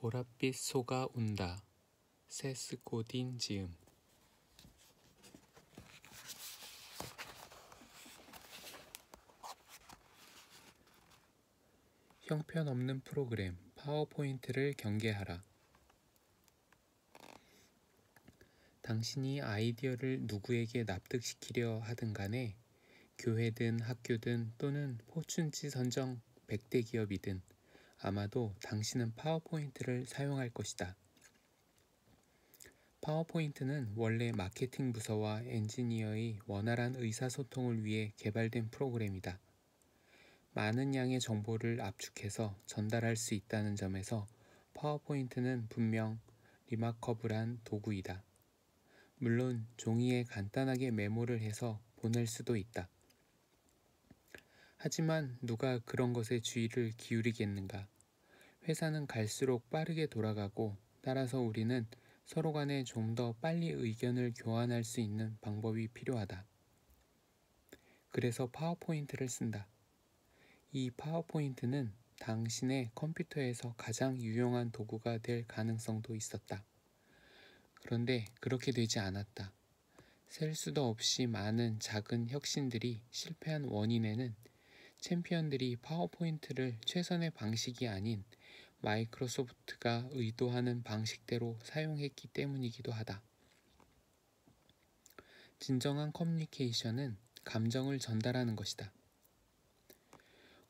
보랏빛 소가 운다. 세스 고딘 지음. 형편없는 프로그램 파워포인트를 경계하라. 당신이 아이디어를 누구에게 납득시키려 하든 간에 교회든 학교든 또는 포춘지 선정 100대 기업이든 아마도 당신은 파워포인트를 사용할 것이다. 파워포인트는 원래 마케팅 부서와 엔지니어의 원활한 의사소통을 위해 개발된 프로그램이다. 많은 양의 정보를 압축해서 전달할 수 있다는 점에서 파워포인트는 분명 리마커블한 도구이다. 물론 종이에 간단하게 메모를 해서 보낼 수도 있다. 하지만 누가 그런 것에 주의를 기울이겠는가? 회사는 갈수록 빠르게 돌아가고 따라서 우리는 서로 간에 좀 더 빨리 의견을 교환할 수 있는 방법이 필요하다. 그래서 파워포인트를 쓴다. 이 파워포인트는 당신의 컴퓨터에서 가장 유용한 도구가 될 가능성도 있었다. 그런데 그렇게 되지 않았다. 셀 수도 없이 많은 작은 혁신들이 실패한 원인에는 챔피언들이 파워포인트를 최선의 방식이 아닌 마이크로소프트가 의도하는 방식대로 사용했기 때문이기도 하다. 진정한 커뮤니케이션은 감정을 전달하는 것이다.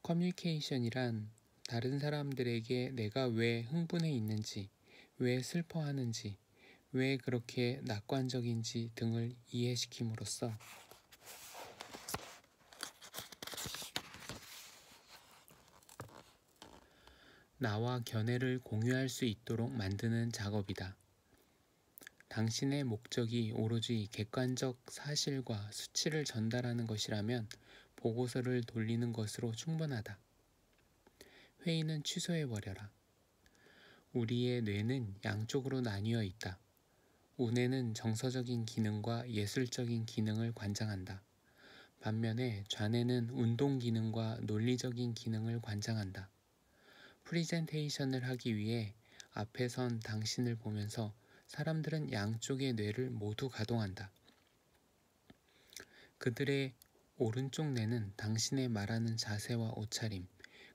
커뮤니케이션이란 다른 사람들에게 내가 왜 흥분해 있는지, 왜 슬퍼하는지, 왜 그렇게 낙관적인지 등을 이해시킴으로써 나와 견해를 공유할 수 있도록 만드는 작업이다. 당신의 목적이 오로지 객관적 사실과 수치를 전달하는 것이라면 보고서를 돌리는 것으로 충분하다. 회의는 취소해버려라. 우리의 뇌는 양쪽으로 나뉘어 있다. 우뇌는 정서적인 기능과 예술적인 기능을 관장한다. 반면에 좌뇌는 운동 기능과 논리적인 기능을 관장한다. 프리젠테이션을 하기 위해 앞에 선 당신을 보면서 사람들은 양쪽의 뇌를 모두 가동한다. 그들의 오른쪽 뇌는 당신의 말하는 자세와 옷차림,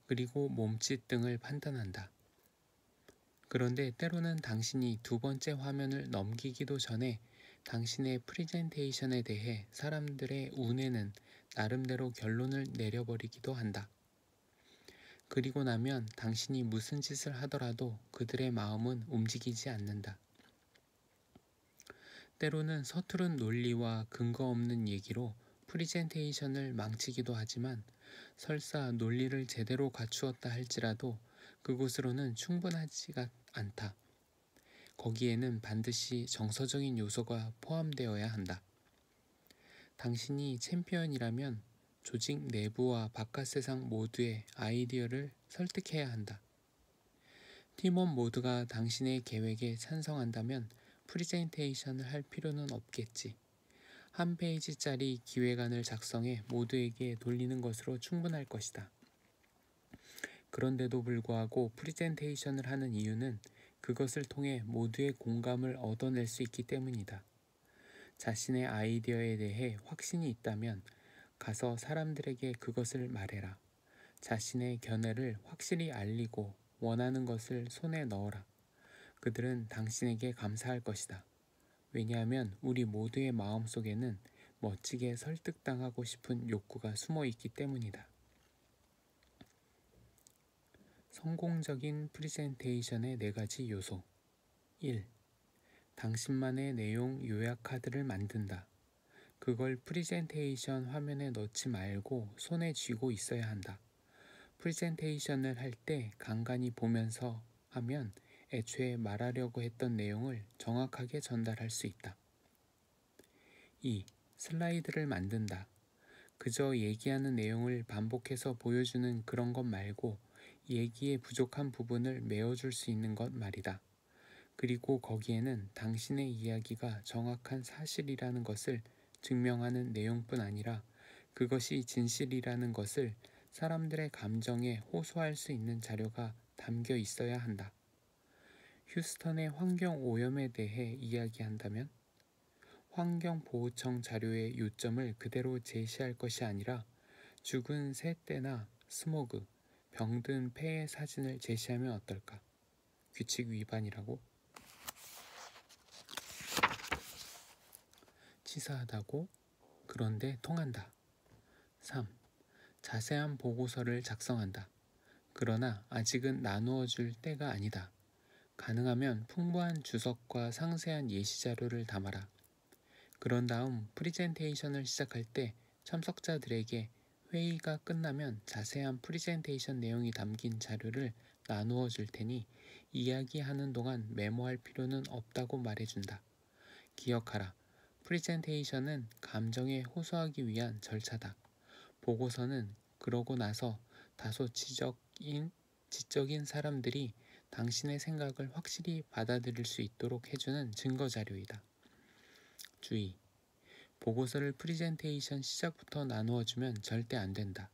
그리고 몸짓 등을 판단한다. 그런데 때로는 당신이 두 번째 화면을 넘기기도 전에 당신의 프리젠테이션에 대해 사람들의 우뇌는 나름대로 결론을 내려버리기도 한다. 그리고 나면 당신이 무슨 짓을 하더라도 그들의 마음은 움직이지 않는다. 때로는 서투른 논리와 근거 없는 얘기로 프리젠테이션을 망치기도 하지만 설사 논리를 제대로 갖추었다 할지라도 그곳으로는 충분하지가 않다. 거기에는 반드시 정서적인 요소가 포함되어야 한다. 당신이 챔피언이라면 조직 내부와 바깥 세상 모두의 아이디어를 설득해야 한다. 팀원 모두가 당신의 계획에 찬성한다면 프리젠테이션을 할 필요는 없겠지. 한 페이지짜리 기획안을 작성해 모두에게 돌리는 것으로 충분할 것이다. 그런데도 불구하고 프리젠테이션을 하는 이유는 그것을 통해 모두의 공감을 얻어낼 수 있기 때문이다. 자신의 아이디어에 대해 확신이 있다면 가서 사람들에게 그것을 말해라. 자신의 견해를 확실히 알리고 원하는 것을 손에 넣어라. 그들은 당신에게 감사할 것이다. 왜냐하면 우리 모두의 마음속에는 멋지게 설득당하고 싶은 욕구가 숨어 있기 때문이다. 성공적인 프리젠테이션의 4가지 요소. 1. 당신만의 내용 요약 카드를 만든다. 그걸 프리젠테이션 화면에 넣지 말고 손에 쥐고 있어야 한다. 프리젠테이션을 할 때 간간히 보면서 하면 애초에 말하려고 했던 내용을 정확하게 전달할 수 있다. 2. 슬라이드를 만든다. 그저 얘기하는 내용을 반복해서 보여주는 그런 것 말고 얘기의 부족한 부분을 메워줄 수 있는 것 말이다. 그리고 거기에는 당신의 이야기가 정확한 사실이라는 것을 증명하는 내용뿐 아니라 그것이 진실이라는 것을 사람들의 감정에 호소할 수 있는 자료가 담겨 있어야 한다. 휴스턴의 환경 오염에 대해 이야기한다면 환경보호청 자료의 요점을 그대로 제시할 것이 아니라 죽은 새떼나 스모그, 병든 폐의 사진을 제시하면 어떨까? 규칙 위반이라고? 치사하다고? 그런데 통한다. 3. 자세한 보고서를 작성한다. 그러나 아직은 나누어 줄 때가 아니다. 가능하면 풍부한 주석과 상세한 예시 자료를 담아라. 그런 다음 프리젠테이션을 시작할 때 참석자들에게 회의가 끝나면 자세한 프리젠테이션 내용이 담긴 자료를 나누어 줄 테니 이야기하는 동안 메모할 필요는 없다고 말해준다. 기억하라. 프리젠테이션은 감정에 호소하기 위한 절차다. 보고서는 그러고 나서 다소 지적인 사람들이 당신의 생각을 확실히 받아들일 수 있도록 해주는 증거 자료이다. 주의. 보고서를 프리젠테이션 시작부터 나누어주면 절대 안 된다.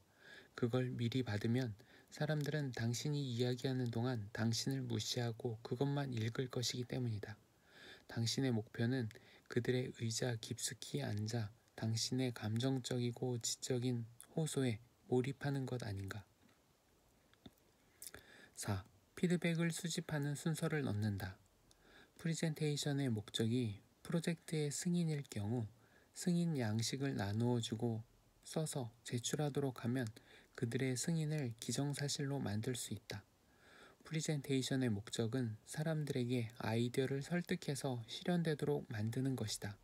그걸 미리 받으면 사람들은 당신이 이야기하는 동안 당신을 무시하고 그것만 읽을 것이기 때문이다. 당신의 목표는 그들의 의자 깊숙이 앉아 당신의 감정적이고 지적인 호소에 몰입하는 것 아닌가. 4. 피드백을 수집하는 순서를 넣는다. 프리젠테이션의 목적이 프로젝트의 승인일 경우 승인 양식을 나누어주고 써서 제출하도록 하면 그들의 승인을 기정사실로 만들 수 있다. 프리젠테이션의 목적은 사람들에게 아이디어를 설득해서 실현되도록 만드는 것이다.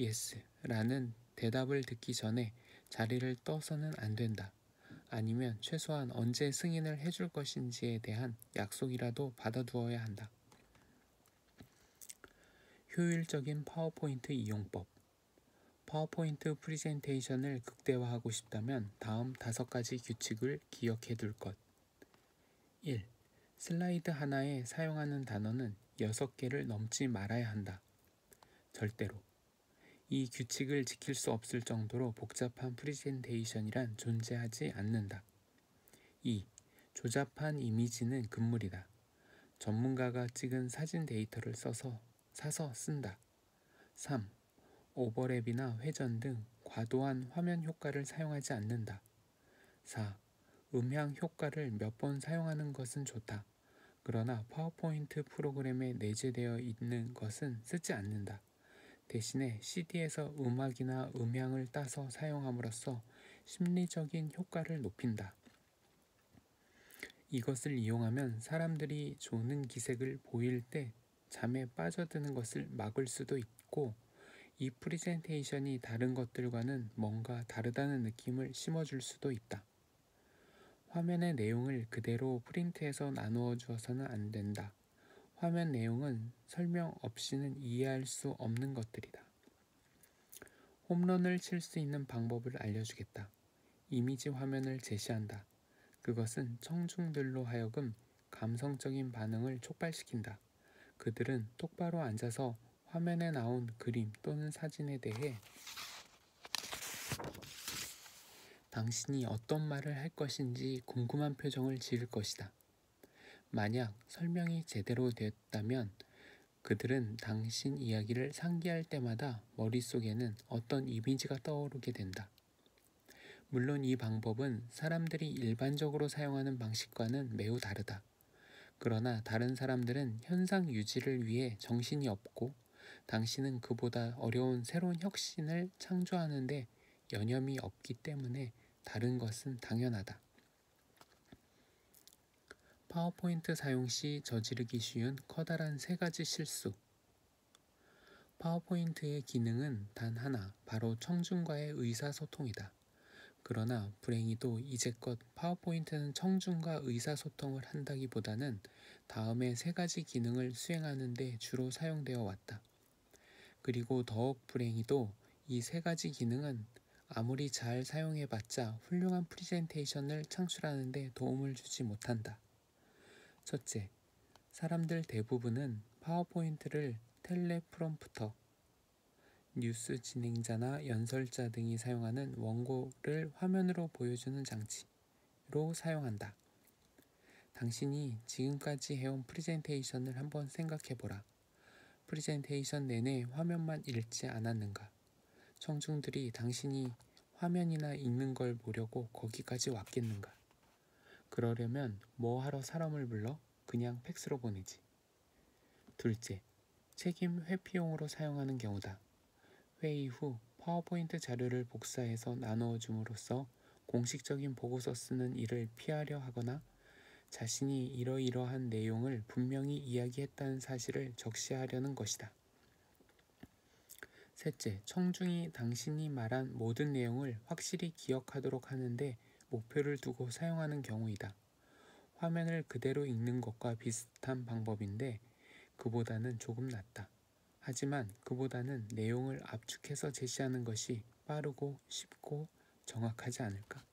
Yes라는 대답을 듣기 전에 자리를 떠서는 안 된다. 아니면 최소한 언제 승인을 해줄 것인지에 대한 약속이라도 받아두어야 한다. 효율적인 파워포인트 이용법. 파워포인트 프리젠테이션을 극대화하고 싶다면 다음 5가지 규칙을 기억해 둘 것. 1. 슬라이드 하나에 사용하는 단어는 6개를 넘지 말아야 한다. 절대로. 이 규칙을 지킬 수 없을 정도로 복잡한 프리젠테이션이란 존재하지 않는다. 2. 조잡한 이미지는 금물이다. 전문가가 찍은 사진 데이터를 사서 쓴다. 3. 오버랩이나 회전 등 과도한 화면 효과를 사용하지 않는다. 4. 음향 효과를 몇 번 사용하는 것은 좋다. 그러나 파워포인트 프로그램에 내재되어 있는 것은 쓰지 않는다. 대신에 CD에서 음악이나 음향을 따서 사용함으로써 심리적인 효과를 높인다. 이것을 이용하면 사람들이 조는 기색을 보일 때 잠에 빠져드는 것을 막을 수도 있고 이 프리젠테이션이 다른 것들과는 뭔가 다르다는 느낌을 심어줄 수도 있다. 화면의 내용을 그대로 프린트해서 나누어 주어서는 안 된다. 화면 내용은 설명 없이는 이해할 수 없는 것들이다. 홈런을 칠 수 있는 방법을 알려주겠다. 이미지 화면을 제시한다. 그것은 청중들로 하여금 감성적인 반응을 촉발시킨다. 그들은 똑바로 앉아서 화면에 나온 그림 또는 사진에 대해 당신이 어떤 말을 할 것인지 궁금한 표정을 지을 것이다. 만약 설명이 제대로 됐다면 그들은 당신 이야기를 상기할 때마다 머릿속에는 어떤 이미지가 떠오르게 된다. 물론 이 방법은 사람들이 일반적으로 사용하는 방식과는 매우 다르다. 그러나 다른 사람들은 현상 유지를 위해 정신이 없고 당신은 그보다 어려운 새로운 혁신을 창조하는 데 여념이 없기 때문에 다른 것은 당연하다. 파워포인트 사용 시 저지르기 쉬운 커다란 3가지 실수. 파워포인트의 기능은 단 하나, 바로 청중과의 의사소통이다. 그러나 불행히도 이제껏 파워포인트는 청중과 의사소통을 한다기보다는 다음의 3가지 기능을 수행하는 데 주로 사용되어 왔다. 그리고 더욱 불행히도 이 3가지 기능은 아무리 잘 사용해봤자 훌륭한 프리젠테이션을 창출하는 데 도움을 주지 못한다. 첫째, 사람들 대부분은 파워포인트를 텔레프롬프터, 뉴스 진행자나 연설자 등이 사용하는 원고를 화면으로 보여주는 장치로 사용한다. 당신이 지금까지 해온 프레젠테이션을 한번 생각해보라. 프레젠테이션 내내 화면만 읽지 않았는가? 청중들이 당신이 화면이나 읽는 걸 보려고 거기까지 왔겠는가? 그러려면 뭐 하러 사람을 불러? 그냥 팩스로 보내지. 둘째, 책임 회피용으로 사용하는 경우다. 회의 후 파워포인트 자료를 복사해서 나누어 줌으로써 공식적인 보고서 쓰는 일을 피하려 하거나 자신이 이러이러한 내용을 분명히 이야기했다는 사실을 적시하려는 것이다. 셋째, 청중이 당신이 말한 모든 내용을 확실히 기억하도록 하는데 목표를 두고 사용하는 경우이다. 화면을 그대로 읽는 것과 비슷한 방법인데 그보다는 조금 낫다. 하지만 그보다는 내용을 압축해서 제시하는 것이 빠르고 쉽고 정확하지 않을까?